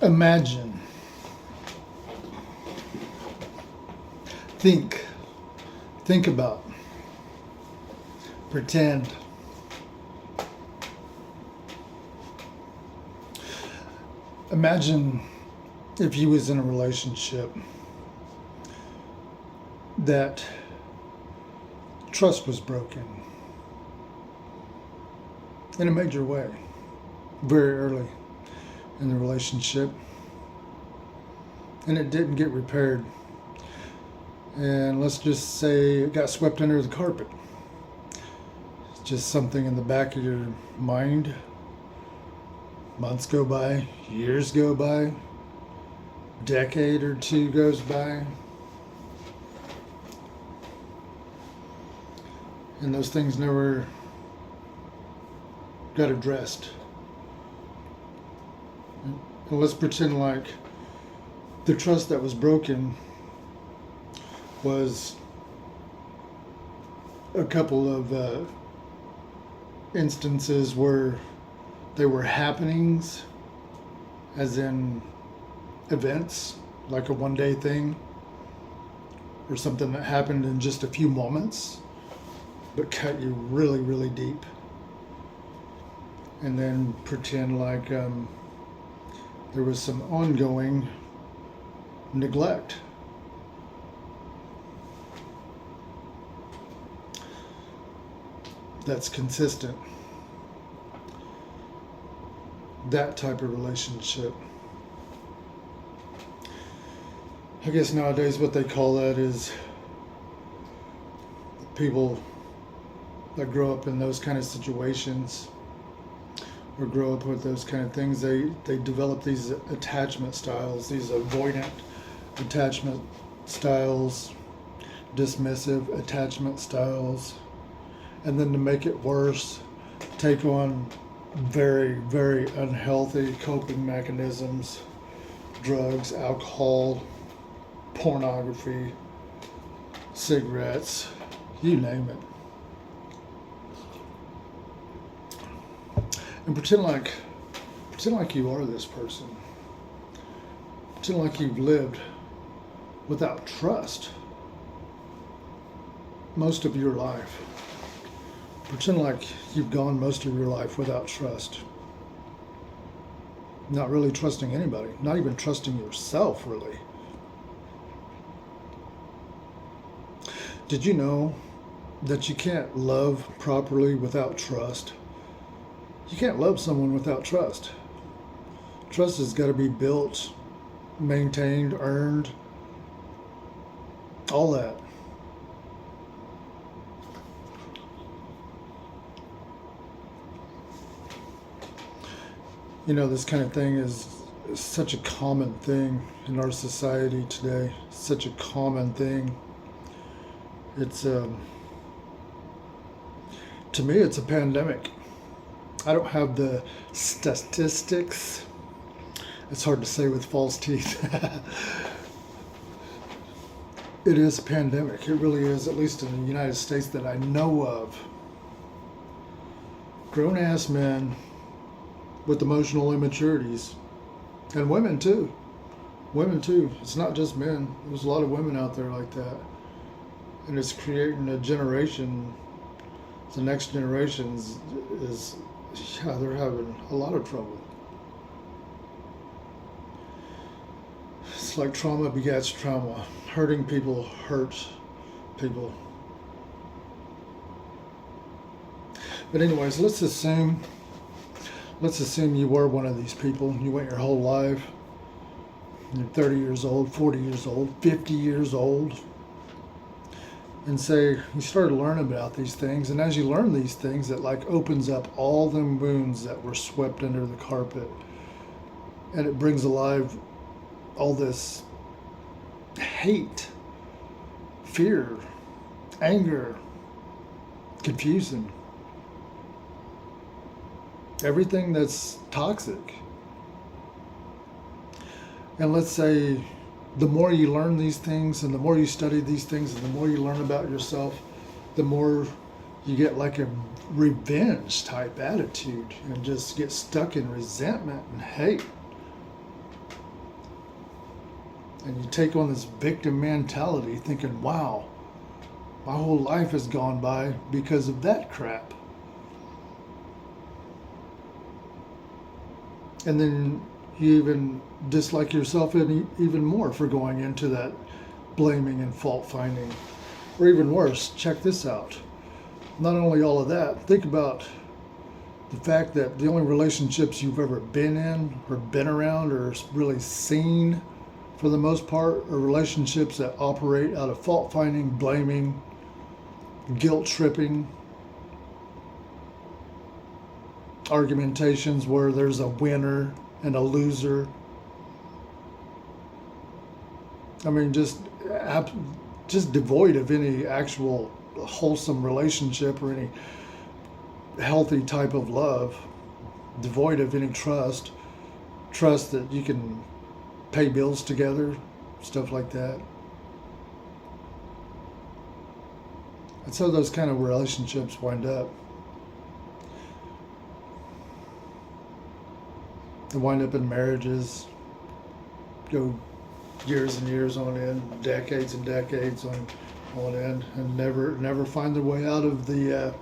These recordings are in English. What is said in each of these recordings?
Imagine, think, think about, pretend. Imagine if you was in a relationship that trust was broken in a major way very early in the relationship, and it didn't get repaired, and let's just say it got swept under the carpet. It's just something in the back of your mind. Months go by, years go by, decade or two goes by, and those things never got addressed. And let's pretend like the trust that was broken was a couple of instances where they were happenings, as in events, like a one-day thing, or something that happened in just a few moments, but cut you really, really deep. And then pretend like there was some ongoing neglect. That's consistent. That type of relationship. I guess nowadays what they call that is people that grow up in those kind of situations or grow up with those kind of things, they develop these attachment styles, these avoidant attachment styles, dismissive attachment styles, and then to make it worse, take on very, very unhealthy coping mechanisms, drugs, alcohol, pornography, cigarettes, you name it. And pretend like you are this person. Pretend like you've lived without trust most of your life. Pretend like you've gone most of your life without trust. Not really trusting anybody, not even trusting yourself, really. Did you know that you can't love properly without trust? You can't love someone without trust. Trust has got to be built, maintained, earned, all that. You know, this kind of thing is such a common thing in our society today. Such a common thing. It's, to me, it's a pandemic. I don't have the statistics. It's hard to say with false teeth. It is a pandemic. It really is, at least in the United States that I know of. Grown-ass men with emotional immaturities. And women too. Women too. It's not just men. There's a lot of women out there like that. And it's creating a generation. The next generation is they're having a lot of trouble. It's like trauma begets trauma. Hurting people hurts people. But anyways, let's assume you were one of these people. You went your whole life. You're 30 years old, 40 years old, 50 years old. And say you started learning about these things, and as you learn these things, it like opens up all them wounds that were swept under the carpet, and it brings alive all this hate, fear, anger, confusion, everything that's toxic. And let's say the more you learn these things and the more you study these things and the more you learn about yourself, the more you get like a revenge type attitude and just get stuck in resentment and hate. And you take on this victim mentality thinking, wow, my whole life has gone by because of that crap. And then you even dislike yourself even more for going into that blaming and fault finding. Or even worse, check this out. Not only all of that, think about the fact that the only relationships you've ever been in or been around or really seen for the most part are relationships that operate out of fault finding, blaming, guilt tripping, argumentations where there's a winner and a loser. I mean, just devoid of any actual wholesome relationship or any healthy type of love, devoid of any trust that you can pay bills together, stuff like that. That's how those kind of relationships wind up. They wind up in marriages, go years and years on end, decades and decades on end, and never find their way out of the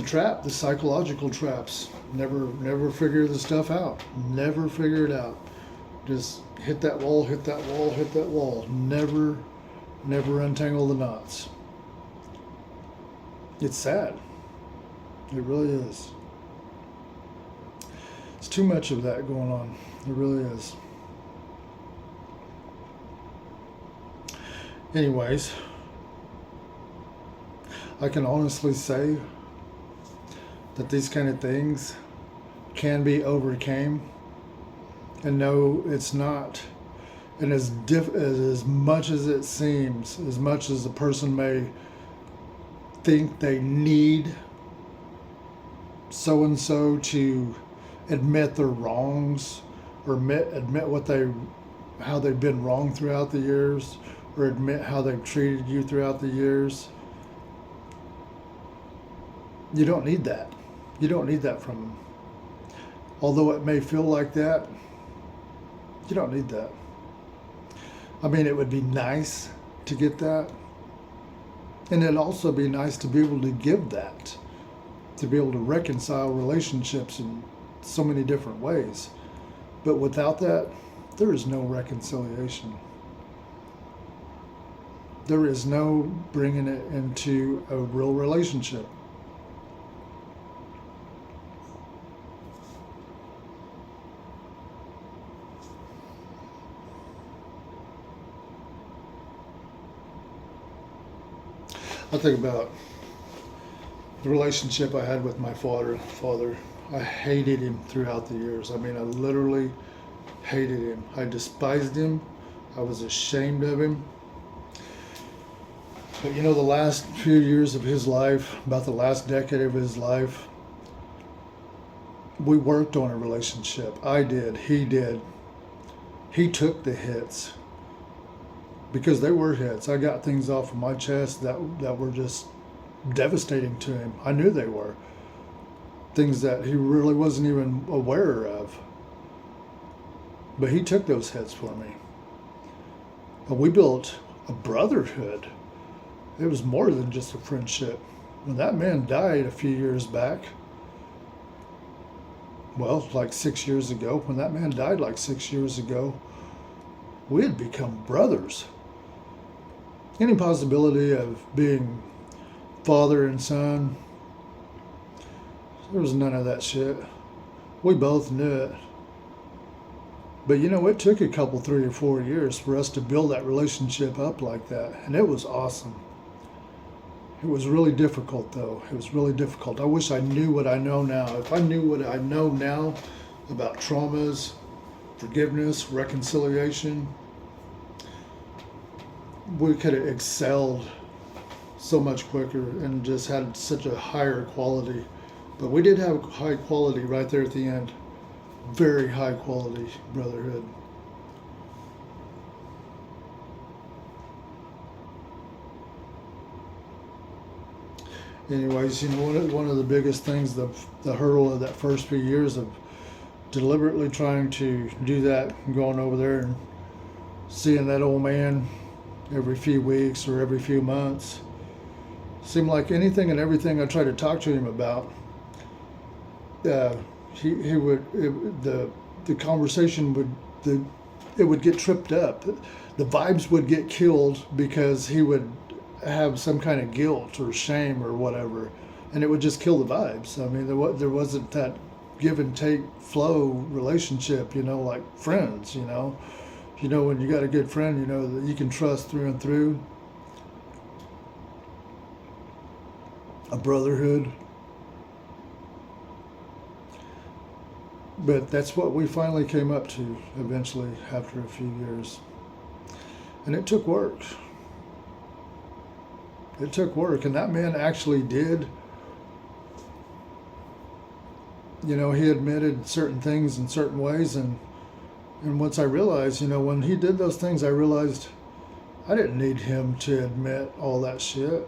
trap, the psychological traps. Never figure the stuff out. Never figure it out. Just hit that wall, hit that wall, hit that wall. Never untangle the knots. It's sad. It really is. It's too much of that going on. It really is. Anyways, I can honestly say that these kind of things can be overcame. And no, it's not. And as much as it seems, as much as a person may think they need so and so to admit their wrongs, or admit how they've been wrong throughout the years, or admit how they've treated you throughout the years, you don't need that. You don't need that from them. Although it may feel like that, you don't need that. I mean, it would be nice to get that. And it'd also be nice to be able to give that, to be able to reconcile relationships in so many different ways. But without that, there is no reconciliation. There is no bringing it into a real relationship. I think about the relationship I had with my father. I hated him throughout the years. I mean, I literally hated him. I despised him. I was ashamed of him. But you know, the last few years of his life, about the last decade of his life, we worked on a relationship. I did. He did. He took the hits. Because they were hits. I got things off of my chest that were just devastating to him. I knew they were. Things that he really wasn't even aware of. But he took those hits for me. And we built a brotherhood. It was more than just a friendship. When that man died a few years back, well, like 6 years ago, when that man died like 6 years ago, we had become brothers. Any possibility of being father and son, there was none of that shit. We both knew it. But you know, it took a couple, 3 or 4 years for us to build that relationship up like that. And it was awesome. It was really difficult though. It was really difficult. I wish I knew what I know now. If I knew what I know now about traumas, forgiveness, reconciliation, we could have excelled so much quicker and just had such a higher quality. But we did have high quality right there at the end. Very high quality brotherhood. Anyways, you know, one of the biggest things, the hurdle of that first few years of deliberately trying to do that, and going over there and seeing that old man every few weeks or every few months. Seemed like anything and everything I tried to talk to him about, he would the conversation it would get tripped up. The vibes would get killed because he would have some kind of guilt or shame or whatever, and it would just kill the vibes. I mean, there wasn't that give and take flow relationship, like friends. When you got a good friend, that you can trust through and through. A brotherhood. But that's what we finally came up to eventually after a few years. And it took work. It took work. And that man actually did. He admitted certain things in certain ways. And once I realized, when he did those things, I realized I didn't need him to admit all that shit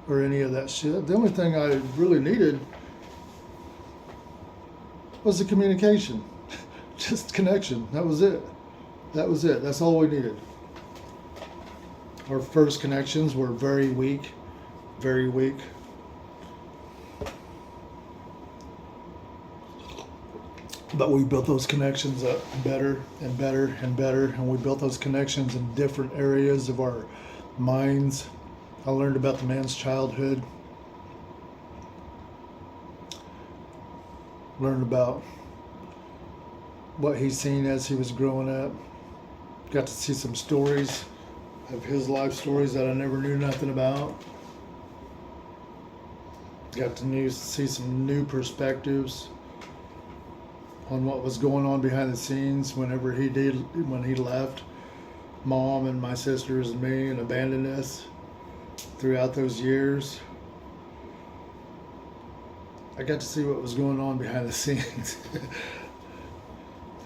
or any of that shit. The only thing I really needed was the communication, just connection. That was it. That's all we needed. Our first connections were very weak, very weak. But we built those connections up better and better and better, and we built those connections in different areas of our minds. I learned about the man's childhood. Learned about what he's seen as he was growing up. Got to see some stories of his life stories that I never knew nothing about. Got to see some new perspectives on what was going on behind the scenes when he left Mom and my sisters and me and abandoned us throughout those years. I got to see what was going on behind the scenes.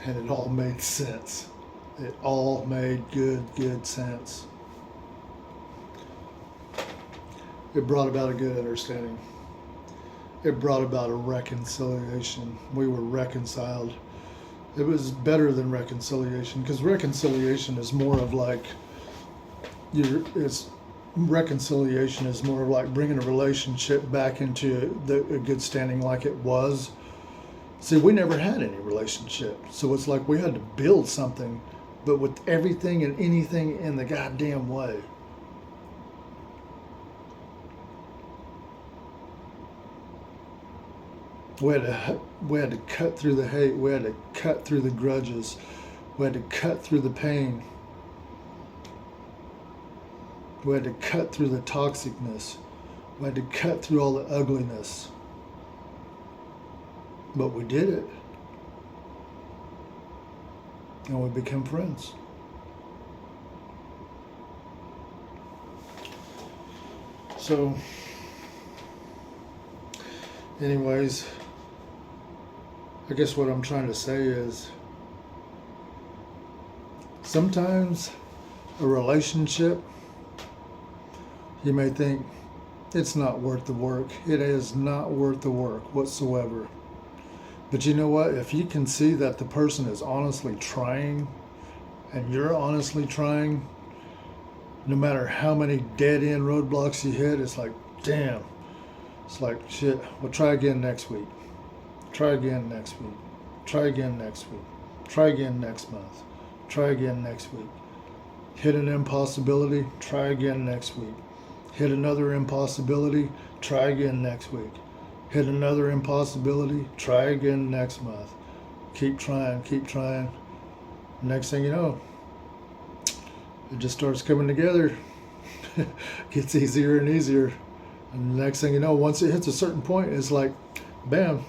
And it all made sense. It all made good sense. It brought about a good understanding. It brought about a reconciliation. We were reconciled. It was better than reconciliation, because reconciliation is more of like reconciliation is more of like bringing a relationship back into a good standing like it was. See, we never had any relationship, so it's like we had to build something, but with everything and anything in the goddamn way. We had to cut through the hate. We had to cut through the grudges. We had to cut through the pain. We had to cut through the toxicness. We had to cut through all the ugliness. But we did it. And we became friends. So, anyways, I guess what I'm trying to say is sometimes a relationship, you may think it's not worth the work. It is not worth the work whatsoever. But you know what? If you can see that the person is honestly trying and you're honestly trying, no matter how many dead-end roadblocks you hit, it's like, damn. It's like, shit, we'll try again next week. Try again next week. Try again next week. Try again next month. Try again next week. Hit an impossibility, try again next week. Hit another impossibility, try again next week. Hit another impossibility, try again next month. Keep trying, keep trying. Next thing you know, it just starts coming together. Gets easier and easier. And the next thing you know, once it hits a certain point, it's like, bam.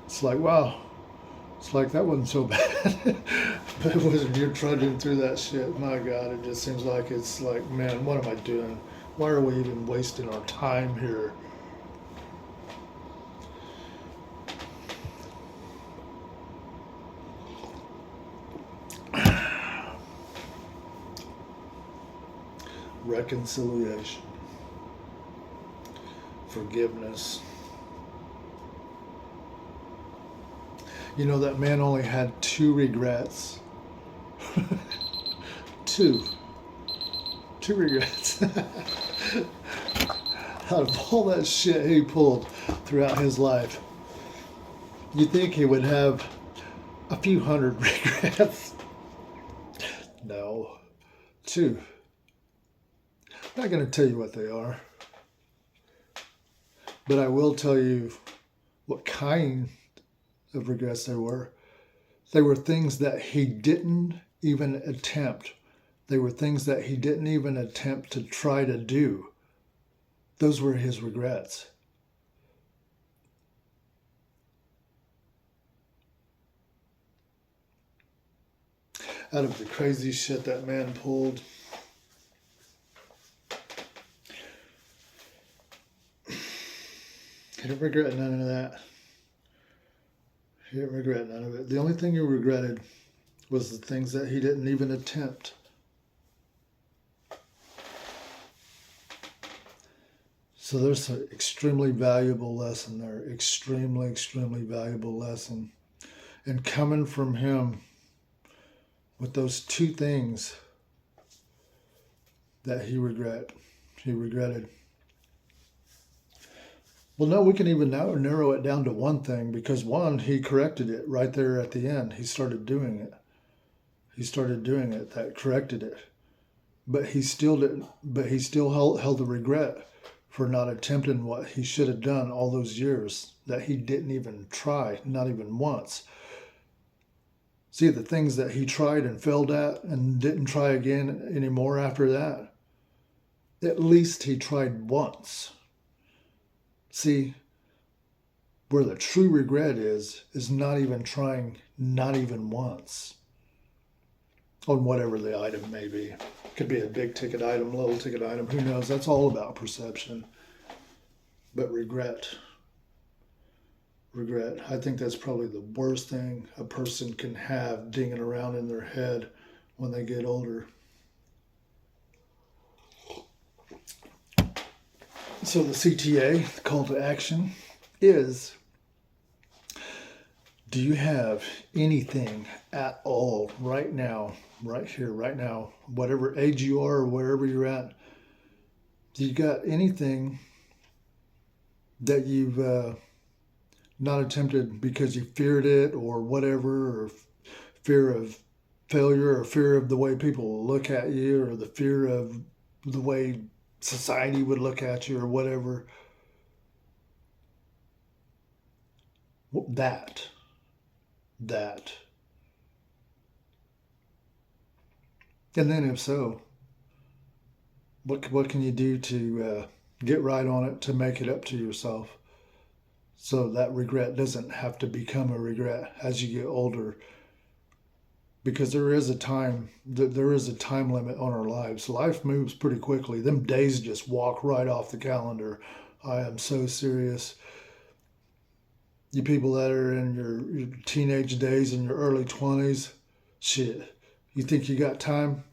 It's like, wow. It's like, that wasn't so bad. But when you're trudging through that shit, my God, it just seems like it's like, man, what am I doing? Why are we even wasting our time here? Reconciliation. Forgiveness. You know, that man only had 2 regrets. Two regrets. Out of all that shit he pulled throughout his life, you'd think he would have a few hundred regrets. No. Two. I'm not going to tell you what they are, but I will tell you what kind of regrets there were. They were things that he didn't even attempt. They were things that he didn't even attempt to try to do. Those were his regrets. Out of the crazy shit that man pulled, he didn't regret none of that. He didn't regret none of it. The only thing he regretted was the things that he didn't even attempt. So there's an extremely valuable lesson there. Extremely, extremely valuable lesson. And coming from him with those two things that he regretted. Well, no, we can even now narrow it down to one thing, because one, he corrected it right there at the end. He started doing it. That corrected it. But he still didn't. But he still held the regret for not attempting what he should have done all those years that he didn't even try, not even once. See, the things that he tried and failed at and didn't try again anymore after that, at least he tried once. See, where the true regret is not even trying, not even once, on whatever the item may be. Could be a big ticket item, little ticket item, who knows? That's all about perception. But regret, I think that's probably the worst thing a person can have dinging around in their head when they get older. So the CTA, the call to action, is, do you have anything at all right now, right here, right now, whatever age you are or wherever you're at, do you got anything that you've not attempted because you feared it or whatever, or fear of failure, or fear of the way people will look at you, or the fear of the way society would look at you, or whatever? That. And then if so, what can you do to get right on it, to make it up to yourself, so that regret doesn't have to become a regret as you get older? Because there is a time limit on our lives. Life moves pretty quickly. Them days just walk right off the calendar. I am so serious. You people that are in your teenage days, in your early 20s, shit, you think you got time?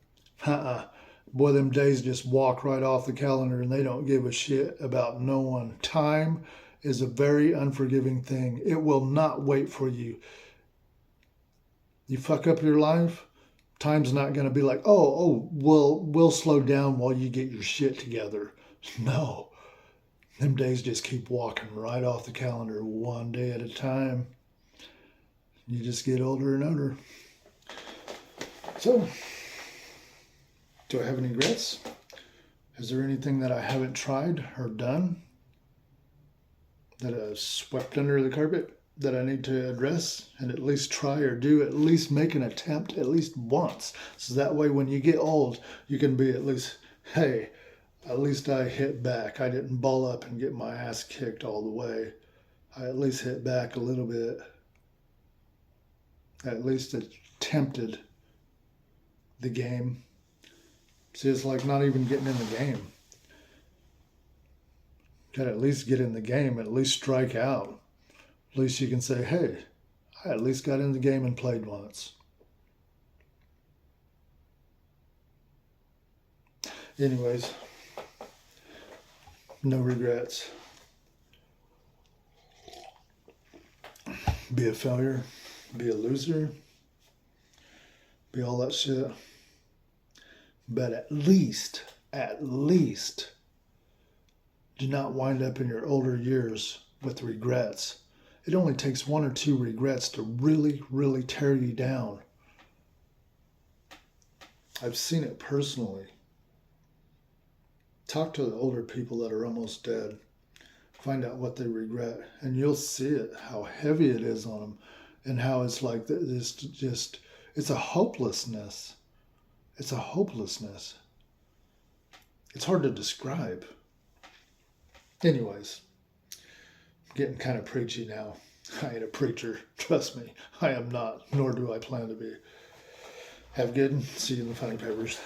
Boy, them days just walk right off the calendar, and they don't give a shit about no one. Time is a very unforgiving thing. It will not wait for you. You fuck up your life, time's not going to be like, we'll slow down while you get your shit together. No. Them days just keep walking right off the calendar, one day at a time. You just get older and older. So, do I have any regrets? Is there anything that I haven't tried or done that I've swept under the carpet that I need to address and at least try or do, at least make an attempt at least once? So that way when you get old, you can be at least, hey, at least I hit back. I didn't ball up and get my ass kicked all the way. I at least hit back a little bit. I at least attempted the game. See, it's like not even getting in the game. Got to at least get in the game, at least strike out. At least you can say, hey, I at least got in the game and played once. Anyways, no regrets. Be a failure, be a loser, be all that shit. But at least, do not wind up in your older years with regrets. It only takes one or two regrets to really, really tear you down. I've seen it personally. Talk to the older people that are almost dead. Find out what they regret, and you'll see it, how heavy it is on them, and how it's like this. Just it's a hopelessness. It's a hopelessness. It's hard to describe. Anyways, I'm getting kind of preachy now. I ain't a preacher, trust me. I am not, nor do I plan to be. Have good. See you in the funny papers.